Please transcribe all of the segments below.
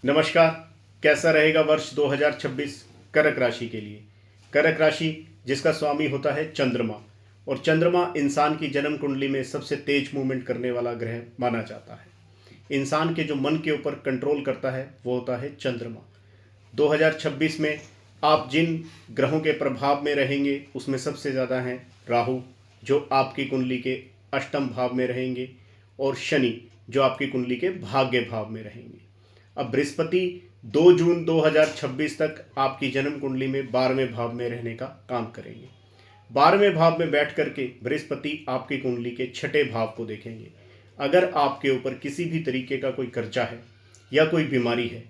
नमस्कार। कैसा रहेगा वर्ष 2026 कर्क राशि के लिए? कर्क राशि जिसका स्वामी होता है चंद्रमा, और चंद्रमा इंसान की जन्म कुंडली में सबसे तेज मूवमेंट करने वाला ग्रह माना जाता है। इंसान के जो मन के ऊपर कंट्रोल करता है वो होता है चंद्रमा। 2026 में आप जिन ग्रहों के प्रभाव में रहेंगे उसमें सबसे ज़्यादा हैं राहु, जो आपकी कुंडली के अष्टम भाव में रहेंगे, और शनि, जो आपकी कुंडली के भाग्य भाव में रहेंगे। अब बृहस्पति 2 जून 2026 तक आपकी जन्म कुंडली में 12वें भाव में रहने का काम करेंगे। 12वें भाव में बैठ करके बृहस्पति आपकी कुंडली के छठे भाव को देखेंगे। अगर आपके ऊपर किसी भी तरीके का कोई कर्जा है या कोई बीमारी है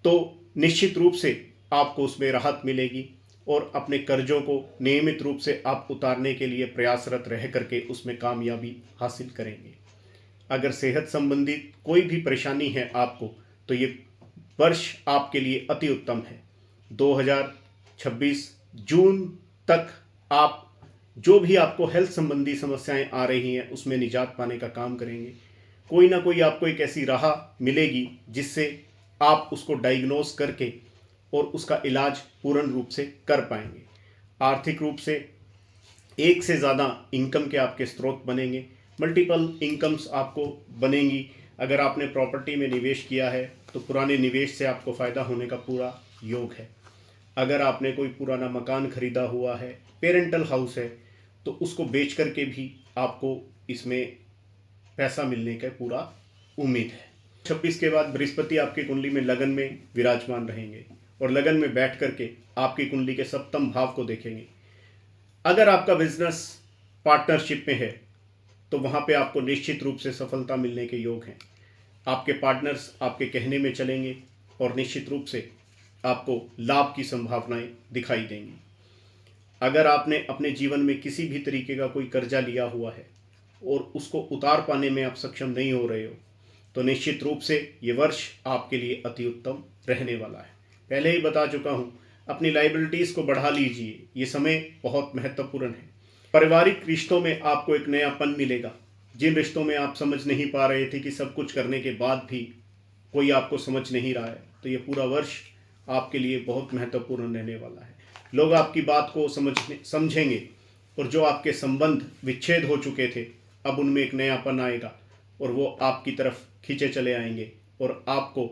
तो निश्चित रूप से आपको उसमें राहत मिलेगी, और अपने कर्जों को नियमित रूप से आप उतारने के लिए प्रयासरत रह करके उसमें कामयाबी हासिल करेंगे। अगर सेहत संबंधित कोई भी परेशानी है आपको तो ये वर्ष आपके लिए अति उत्तम है। 2026 जून तक आप जो भी आपको हेल्थ संबंधी समस्याएं आ रही हैं उसमें निजात पाने का काम करेंगे। कोई ना कोई आपको एक ऐसी राह मिलेगी जिससे आप उसको डायग्नोस करके और उसका इलाज पूर्ण रूप से कर पाएंगे। आर्थिक रूप से एक से ज़्यादा इनकम के आपके स्रोत बनेंगे, मल्टीपल इनकम्स आपको बनेंगी। अगर आपने प्रॉपर्टी में निवेश किया है तो पुराने निवेश से आपको फ़ायदा होने का पूरा योग है। अगर आपने कोई पुराना मकान खरीदा हुआ है, पेरेंटल हाउस है, तो उसको बेच करके भी आपको इसमें पैसा मिलने का पूरा उम्मीद है। 26 के बाद बृहस्पति आपकी कुंडली में लगन में विराजमान रहेंगे और लगन में बैठ करके आपकी कुंडली के सप्तम भाव को देखेंगे। अगर आपका बिजनेस पार्टनरशिप में है तो वहाँ पे आपको निश्चित रूप से सफलता मिलने के योग हैं। आपके पार्टनर्स आपके कहने में चलेंगे और निश्चित रूप से आपको लाभ की संभावनाएं दिखाई देंगी। अगर आपने अपने जीवन में किसी भी तरीके का कोई कर्जा लिया हुआ है और उसको उतार पाने में आप सक्षम नहीं हो रहे हो तो निश्चित रूप से ये वर्ष आपके लिए अति उत्तम रहने वाला है। पहले ही बता चुका हूँ, अपनी लाइबिलिटीज़ को बढ़ा लीजिए, ये समय बहुत महत्वपूर्ण है। पारिवारिक रिश्तों में आपको एक नयापन मिलेगा। जिन रिश्तों में आप समझ नहीं पा रहे थे कि सब कुछ करने के बाद भी कोई आपको समझ नहीं रहा है, तो ये पूरा वर्ष आपके लिए बहुत महत्वपूर्ण रहने वाला है। लोग आपकी बात को समझेंगे, और जो आपके संबंध विच्छेद हो चुके थे अब उनमें एक नयापन आएगा और वो आपकी तरफ खींचे चले आएंगे, और आपको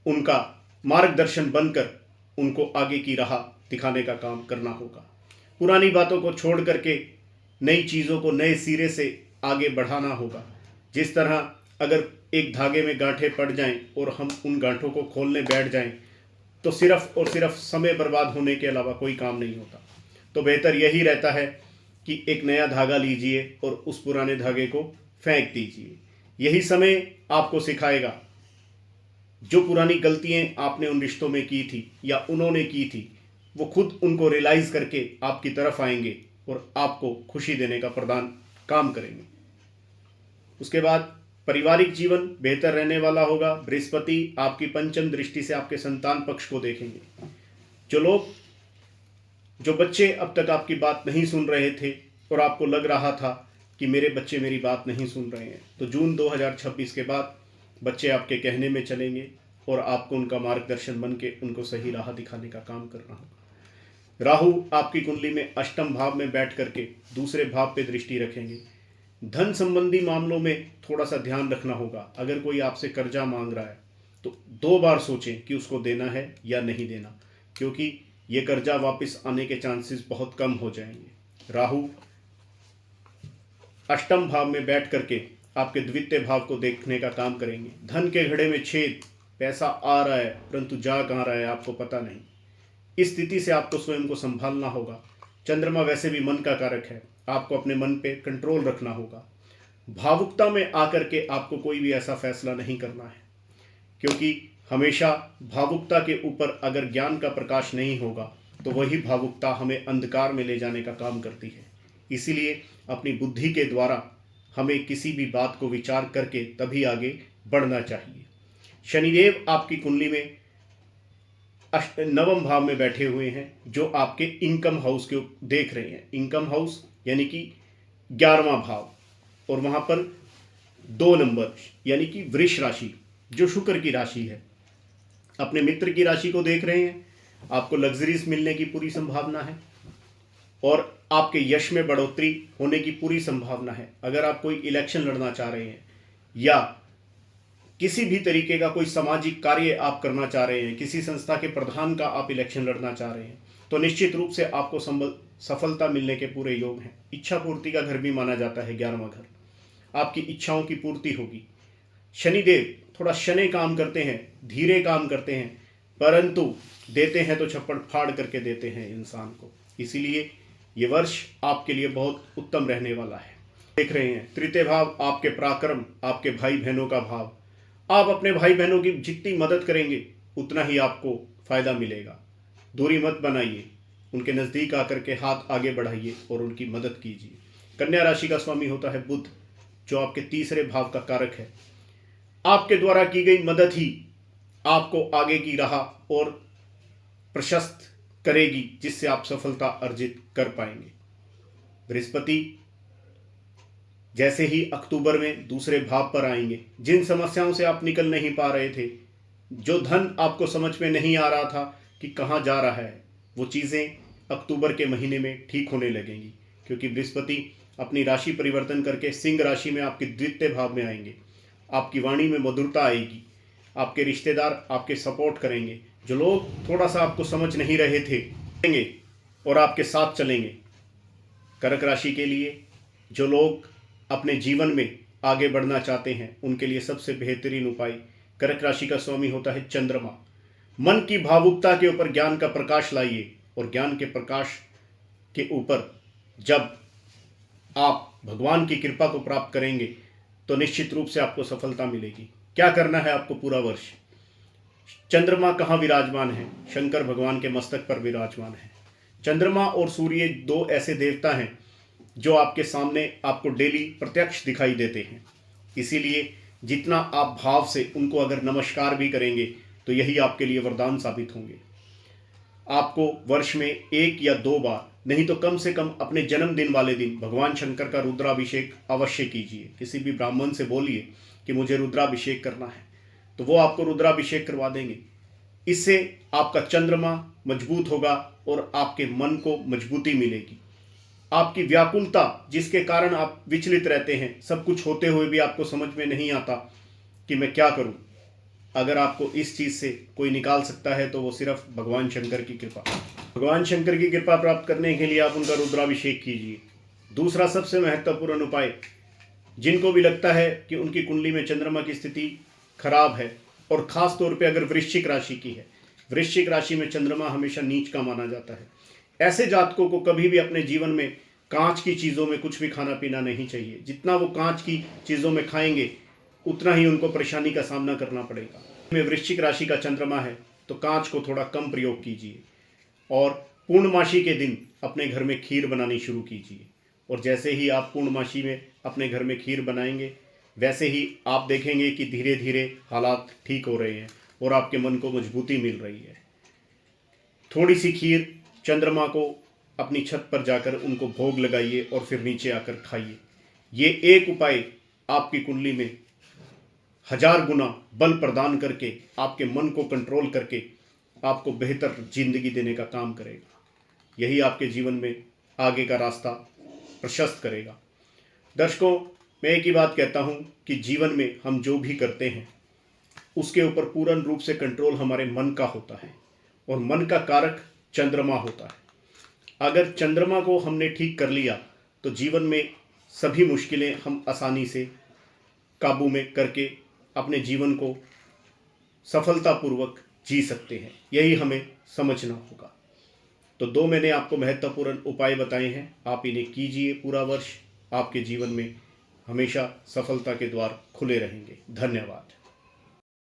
उनका मार्गदर्शन बनकर उनको आगे की राह दिखाने का काम करना होगा। पुरानी बातों को छोड़ करके नई चीज़ों को नए सिरे से आगे बढ़ाना होगा। जिस तरह अगर एक धागे में गांठें पड़ जाएं और हम उन गांठों को खोलने बैठ जाएं तो सिर्फ और सिर्फ समय बर्बाद होने के अलावा कोई काम नहीं होता। तो बेहतर यही रहता है कि एक नया धागा लीजिए और उस पुराने धागे को फेंक दीजिए। यही समय आपको सिखाएगा। जो पुरानी गलतियां आपने उन रिश्तों में की थी या उन्होंने की थी, वो खुद उनको रियलाइज करके आपकी तरफ आएंगे और आपको खुशी देने का प्रदान काम करेंगे। उसके बाद पारिवारिक जीवन बेहतर रहने वाला होगा। बृहस्पति आपकी पंचम दृष्टि से आपके संतान पक्ष को देखेंगे। जो बच्चे अब तक आपकी बात नहीं सुन रहे थे और आपको लग रहा था कि मेरे बच्चे मेरी बात नहीं सुन रहे हैं, तो जून 2026 के बाद बच्चे आपके कहने में चलेंगे और आपको उनका मार्गदर्शन बन के उनको सही राह दिखाने का काम करना होगा। राहु आपकी कुंडली में अष्टम भाव में बैठ करके दूसरे भाव पे दृष्टि रखेंगे। धन संबंधी मामलों में थोड़ा सा ध्यान रखना होगा। अगर कोई आपसे कर्जा मांग रहा है तो 2 बार सोचें कि उसको देना है या नहीं देना, क्योंकि ये कर्जा वापस आने के चांसेस बहुत कम हो जाएंगे। राहु अष्टम भाव में बैठ करके आपके द्वितीय भाव को देखने का काम करेंगे। धन के घड़े में छेद, पैसा आ रहा है परंतु जा कहाँ रहा है आपको पता नहीं। इस स्थिति से आपको स्वयं को संभालना होगा। चंद्रमा वैसे भी मन का कारक है, आपको अपने मन पे कंट्रोल रखना होगा। भावुकता में आकर के आपको कोई भी ऐसा फैसला नहीं करना है, क्योंकि हमेशा भावुकता के ऊपर अगर ज्ञान का प्रकाश नहीं होगा तो वही भावुकता हमें अंधकार में ले जाने का काम करती है। इसीलिए अपनी बुद्धि के द्वारा हमें किसी भी बात को विचार करके तभी आगे बढ़ना चाहिए। शनिदेव आपकी कुंडली में नवम भाव में बैठे हुए हैं, जो आपके इनकम हाउस के देख रहे हैं। इनकम हाउस यानी कि 11वां भाव, और वहाँ पर 2 नंबर यानी कि वृष राशि जो शुक्र की राशि है अपने मित्र की राशि को देख रहे हैं, आपको लग्जरीज मिलने की पूरी संभावना है और आपके यश में बढ़ोतरी होने की पूरी संभावना है। अगर आप कोई इलेक्शन लड़ना चाह रहे हैं या किसी भी तरीके का कोई सामाजिक कार्य आप करना चाह रहे हैं, किसी संस्था के प्रधान का आप इलेक्शन लड़ना चाह रहे हैं, तो निश्चित रूप से आपको सफलता मिलने के पूरे योग हैं। इच्छा पूर्ति का घर भी माना जाता है 11वां घर, आपकी इच्छाओं की पूर्ति होगी। शनिदेव थोड़ा शनि काम करते हैं, धीरे काम करते हैं, परंतु देते हैं तो छप्पड़ फाड़ करके देते हैं इंसान को। इसीलिए ये वर्ष आपके लिए बहुत उत्तम रहने वाला है। देख रहे हैं तृतीय भाव आपके पराक्रम, आपके भाई बहनों का भाव। आप अपने भाई बहनों की जितनी मदद करेंगे उतना ही आपको फायदा मिलेगा। दूरी मत बनाइए, उनके नज़दीक आकर के हाथ आगे बढ़ाइए और उनकी मदद कीजिए। कन्या राशि का स्वामी होता है बुध, जो आपके तीसरे भाव का कारक है। आपके द्वारा की गई मदद ही आपको आगे की राह और प्रशस्त करेगी, जिससे आप सफलता अर्जित कर पाएंगे। बृहस्पति जैसे ही अक्टूबर में दूसरे भाव पर आएंगे, जिन समस्याओं से आप निकल नहीं पा रहे थे, जो धन आपको समझ में नहीं आ रहा था कि कहाँ जा रहा है, वो चीज़ें अक्टूबर के महीने में ठीक होने लगेंगी, क्योंकि बृहस्पति अपनी राशि परिवर्तन करके सिंह राशि में आपके द्वितीय भाव में आएंगे। आपकी वाणी में मधुरता आएगी, आपके रिश्तेदार आपके सपोर्ट करेंगे, जो लोग थोड़ा सा आपको समझ नहीं रहे थे और आपके साथ चलेंगे। कर्क राशि के लिए जो लोग अपने जीवन में आगे बढ़ना चाहते हैं, उनके लिए सबसे बेहतरीन उपाय, कर्क राशि का स्वामी होता है चंद्रमा। मन की भावुकता के ऊपर ज्ञान का प्रकाश लाइए और ज्ञान के प्रकाश के ऊपर जब आप भगवान की कृपा को प्राप्त करेंगे तो निश्चित रूप से आपको सफलता मिलेगी। क्या करना है आपको पूरा वर्ष? चंद्रमा कहाँ विराजमान है? शंकर भगवान के मस्तक पर विराजमान है। चंद्रमा और सूर्य दो ऐसे देवता हैं जो आपके सामने आपको डेली प्रत्यक्ष दिखाई देते हैं। इसीलिए जितना आप भाव से उनको अगर नमस्कार भी करेंगे तो यही आपके लिए वरदान साबित होंगे। आपको वर्ष में 1 या 2 बार, नहीं तो कम से कम अपने जन्मदिन वाले दिन भगवान शंकर का रुद्राभिषेक अवश्य कीजिए। किसी भी ब्राह्मण से बोलिए कि मुझे रुद्राभिषेक करना है, तो वो आपको रुद्राभिषेक करवा देंगे। इससे आपका चंद्रमा मजबूत होगा और आपके मन को मजबूती मिलेगी। आपकी व्याकुलता जिसके कारण आप विचलित रहते हैं, सब कुछ होते हुए भी आपको समझ में नहीं आता कि मैं क्या करूं, अगर आपको इस चीज़ से कोई निकाल सकता है तो वो सिर्फ भगवान शंकर की कृपा। भगवान शंकर की कृपा प्राप्त करने के लिए आप उनका रुद्राभिषेक कीजिए। दूसरा सबसे महत्वपूर्ण उपाय, जिनको भी लगता है कि उनकी कुंडली में चंद्रमा की स्थिति खराब है और ख़ास तौर पे अगर वृश्चिक राशि की है, वृश्चिक राशि में चंद्रमा हमेशा नीच का माना जाता है। ऐसे जातकों को कभी भी अपने जीवन में कांच की चीज़ों में कुछ भी खाना पीना नहीं चाहिए। जितना वो कांच की चीज़ों में खाएंगे उतना ही उनको परेशानी का सामना करना पड़ेगा। में वृश्चिक राशि का चंद्रमा है तो कांच को थोड़ा कम प्रयोग कीजिए और पूर्णमासी के दिन अपने घर में खीर बनानी शुरू कीजिए। और जैसे ही आप पूर्णमासी में अपने घर में खीर बनाएंगे, वैसे ही आप देखेंगे कि धीरे धीरे हालात ठीक हो रहे हैं और आपके मन को मजबूती मिल रही है। थोड़ी सी खीर चंद्रमा को अपनी छत पर जाकर उनको भोग लगाइए और फिर नीचे आकर खाइए। ये एक उपाय आपकी कुंडली में 1000 गुना बल प्रदान करके आपके मन को कंट्रोल करके आपको बेहतर जिंदगी देने का काम करेगा। यही आपके जीवन में आगे का रास्ता प्रशस्त करेगा। दर्शकों, मैं एक ही बात कहता हूँ कि जीवन में हम जो भी करते हैं उसके ऊपर पूर्ण रूप से कंट्रोल हमारे मन का होता है और मन का कारक चंद्रमा होता है। अगर चंद्रमा को हमने ठीक कर लिया तो जीवन में सभी मुश्किलें हम आसानी से काबू में करके अपने जीवन को सफलतापूर्वक जी सकते हैं। यही हमें समझना होगा। तो 2 मैंने आपको महत्वपूर्ण उपाय बताए हैं, आप इन्हें कीजिए। पूरा वर्ष आपके जीवन में हमेशा सफलता के द्वार खुले रहेंगे। धन्यवाद।